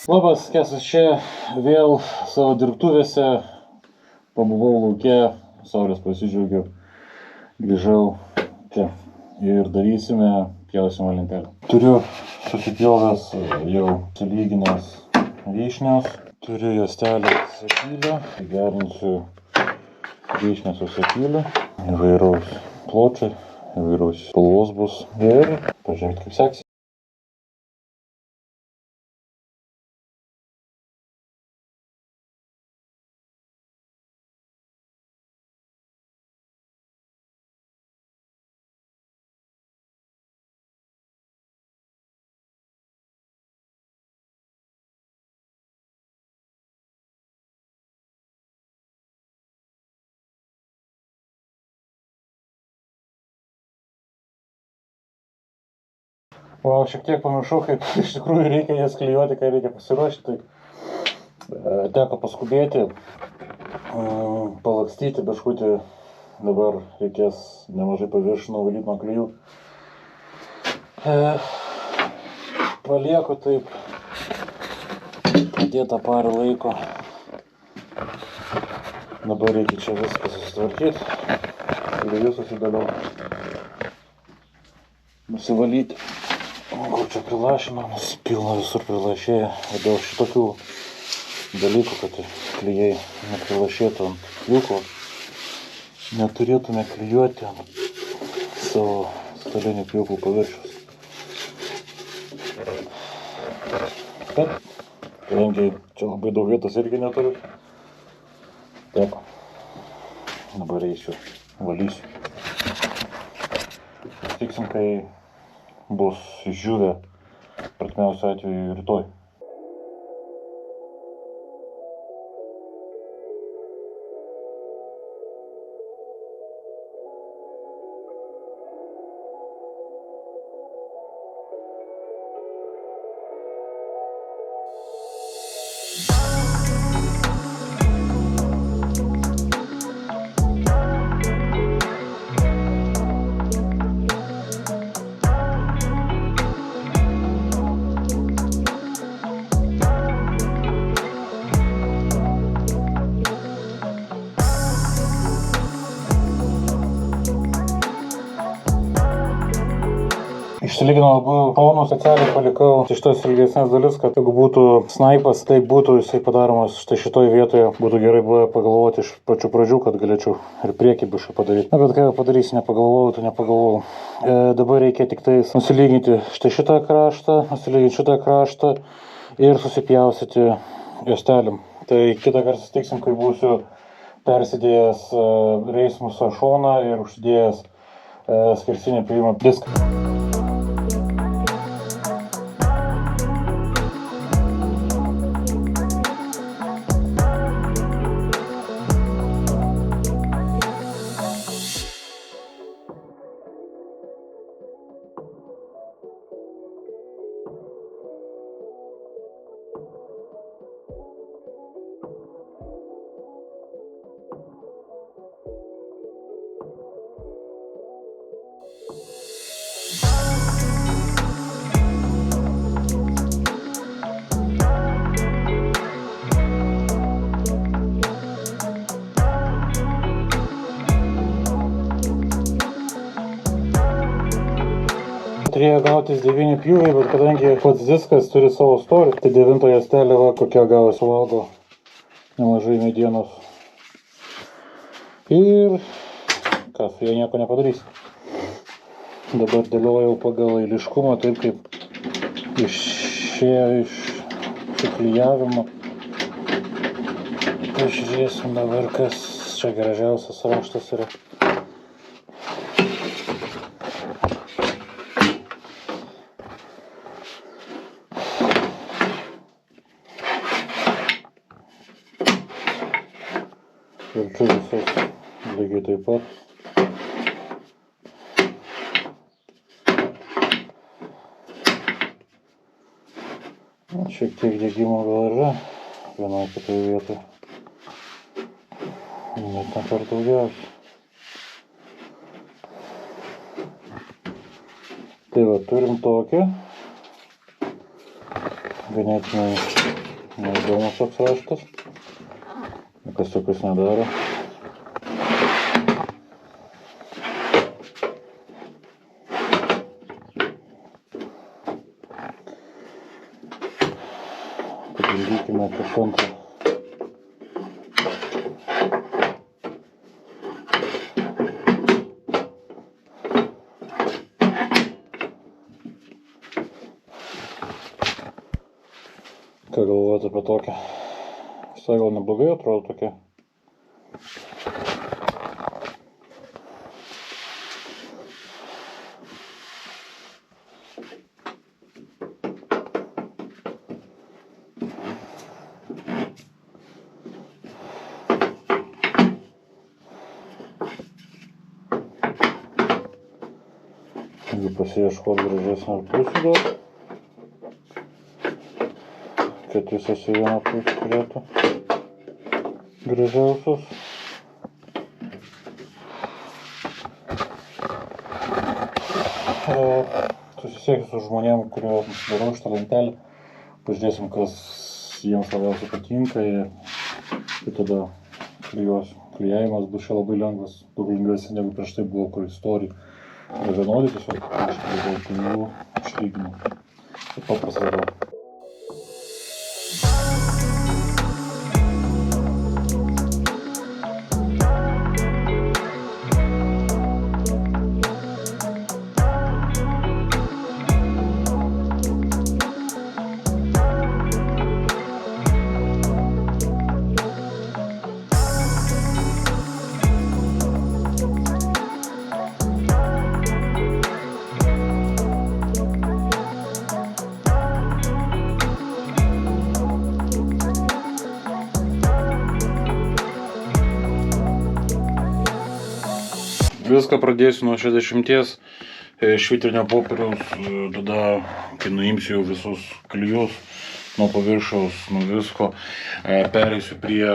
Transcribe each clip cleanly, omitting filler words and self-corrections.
Labas, Kęstas čia vėl savo dirbtuvėse, pabuvau lauke, saulės pasidžiaugiau, grįžau čia ir darysime pjausimo lentelę. Turiu susipjovęs jau sulyginęs vyšnios, turiu juostelę sakylę, gerinsiu vyšnę su sakylę, įvairaus pločio, įvairaus spalvos bus ir pažiūrėkit kaip seksis. O šiek tiek pamiršau, kaip iš tikrųjų reikia jas klijuoti, kai reikia pasiruošti. Teko paskubėti, palakstyti biškutį, dabar reikės nemažai paviršių nuvalyti nuo klijų. Palieku taip, atėtą parą laiko. Dabar reikia čia viską susitvarkyti, klijus susidėliau, nusivalyti. Kur čia prilašino, nes pilna visur prilašėja. Dėl šitokių dalykų, kad klijai neprilašėtų ant pjūklo, neturėtume klijuoti ant savo stalinių pjūklų paviršius. Bet, kadangi čia labai daug vietos irgi neturiu, taip, dabar eisiu, valysiu. Sutiksim, kai bus išdžiūvę, artimiausiu atveju rytoj. Išsilyginau abu šonus, specialiai palikau šitas ilgesnės dalis, kad jeigu būtų snaipas, tai būtų jisai padaromas štai šitoj vietoje. Būtų gerai buvę pagalvoti iš pačių pradžių, kad galėčiau ir priekį biškai padaryti. Na, bet ką jau padarysi, nepagalvojau, tai nepagalvojau. Dabar reikia tik tais nusilyginti štai šitą kraštą, nusilyginti šitą kraštą ir susipjausyti juostelėm. Tai kitą kartą susitiksim, kai būsiu persidėjęs reismusą šoną ir užsidėjęs skersinį pjūvimo diską. Turėjo gautis 9 pjūviai, bet kadangi pats diskas turi savo storį, tai 9 juostelė va kokia gavosi, valgo nemažai medienos. Ir ką, su jie nieko nepadarys. Dabar dėliojau pagal eiliškumą, taip kaip išėjo iš suklijavimo. Pažiūrėsim dabar, kas čia gražiausias raštas yra. Ir čia visas lygiai taip pat. Šiek tiek degimo gal yra vienoje kitoje vietoje. Net ne per daugiausiai. Tai va, turim tokią. ganėtinai neįdomus toks raštas. Niekas tokius nedaro. Pagrindykime pusantro. Ką galvojate apie tokią? Visai gal neblogai atrodo tokia. Jeigu pasiieškot gražesnio pusių dar, kad visas į vieną pusę turėtų gražiausios. Susisiekti su žmonėm, kurie darau šitą lentelę, pažiūrėsim, kas jiems labiausiai patinka ir tada klijavimas bus čia labai lengvas, daug lengvesnis negu prieš tai buvo, kur istorijų yra vienodai, tiesiog dėl pinigų išlyginių. Tai paprasta yra. Viską pradėsiu nuo 60 švitrinio popieriaus, tada, kai nuimsiu jau visus klijus nuo paviršiaus, nuo visko, pereisiu prie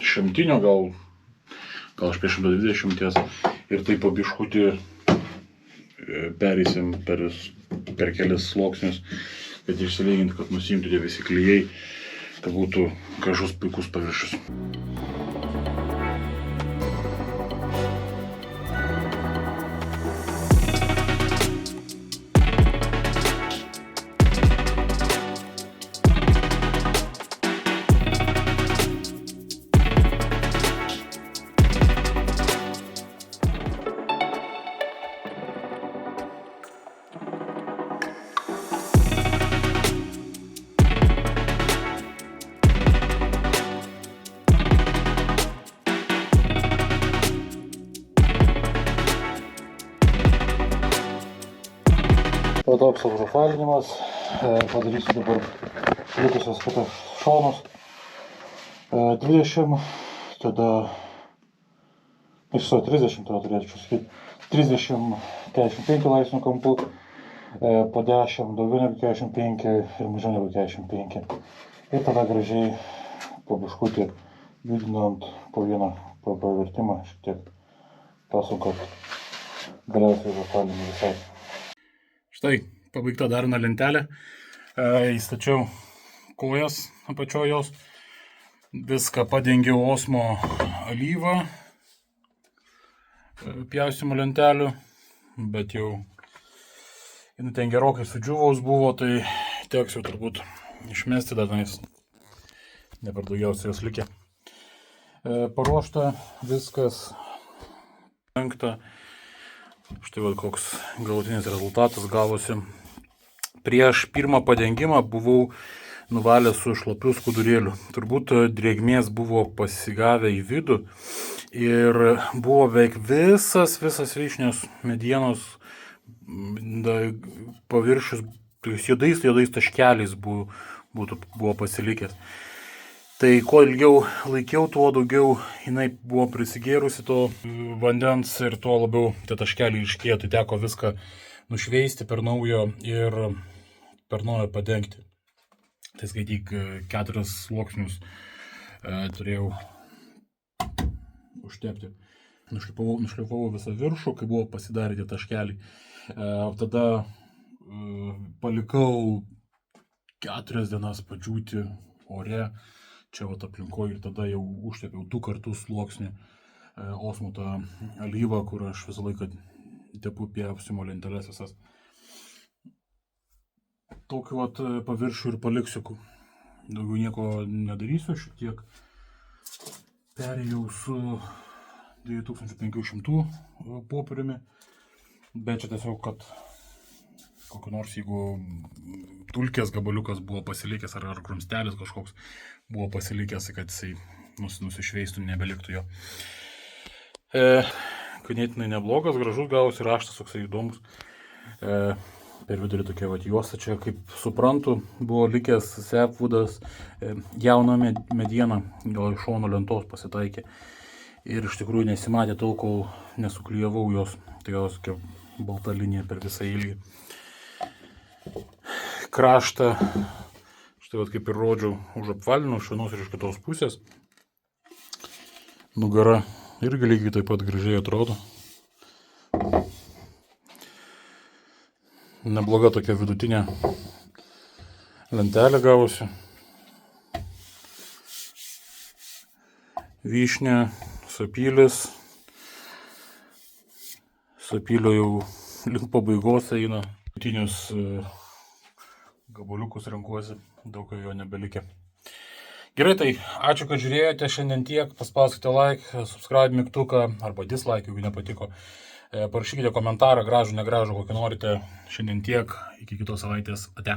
šimtinio, gal aš prie 120 ir taip po biškutį pereisim per kelis sluoksnius, kad išsilygint, kad nusimtų tie visi klijai, kad būtų gražus puikus paviršius. Toks apžufalinimas, padarysiu dabar likusios kitos šonus 20, tada, 30 turėčiau sakyti, 30-45 laipsnių kampu, po 10 daugiau negu 45 ir mažiau negu 45. Ir tada gražiai po biškutį judinant po vieną pavertimą šiek tiek pasunkant galiausiai apžufalinimą visai. Štai, pabaigta dar viena lentelė. Įstačiau kojas apačioje jos. Viską padengiau osmo alyvą pjaustymo lentelių, bet jau ten gerokai sudžiuvaus buvo, tai teks jau turbūt išmesti, dar nes ne per daugiausiai jos likę. Paruošta viskas. Penkta. Štai va koks galutinis rezultatas gavosi. Prieš pirmą padengimą buvau nuvalęs su šlapiu skudurėliu. Turbūt drėgmės buvo pasigavę į vidų ir buvo beveik visas vyšnios medienos paviršius juodais taškeliais buvo pasilikęs. Tai kuo ilgiau laikiau, tuo daugiau jinai buvo prisigėrusi to vandens ir tuo labiau tie taškeliai iškėjo, tai teko viską nušveisti per naujo ir per naujo padengti. Tai skaityk 4 sluoksnius turėjau užtepti. Nušlifavau visą viršų, kai buvo pasidarę tie taškeliai. Tada palikau 4 dienas padžiūti ore, čia vat aplinkoje ir tada jau užtepiau 2 kartus sluoksnį osmutą alyvą, kur aš visą laiką tepu pjaustymo lenteles visas. Tokiu vat paviršių ir paliksiu. Daugiau nieko nedarysiu, šiek tiek perėjau su 2500 popieriumi, bet čia tiesiog, kad kokio nors, jeigu dulkės gabaliukas buvo pasilikęs ar krumstelis kažkoks buvo pasilikęs, kad jisai nusišveistų, nebeliktų jo. Ganėtinai neblogas, gražus gavosi raštas, toksai įdomus. Per vidurį tokia vat juosta, čia kaip suprantu, buvo likęs sapwoodas, jauna mediena, gal iš šono lentos pasitaikė. Ir iš tikrųjų nesimatė tol, kol nesuklijavau jos. Tai jos tokia balta linija per visą ilgį. Kraštą, štai vat kaip ir rodžiau, užapvalinau iš vienos ir iš kitos pusės. Nugara irgi lygiai taip pat gražiai atrodo. Nebloga tokia vidutinė lentelė gavosi. Vyšnė, sapylis. Sapylio jau link pabaigos eina. Vidutinius gabaliukus renkuosi, daug jo nebelikė. Gerai, tai ačiū, kad žiūrėjote šiandien tiek. Paspauskite like, subscribe mygtuką arba dislike, jeigu nepatiko. Parašykite komentarą, gražų, negražų, kokį norite. Šiandien tiek, iki kitos savaitės. Ate.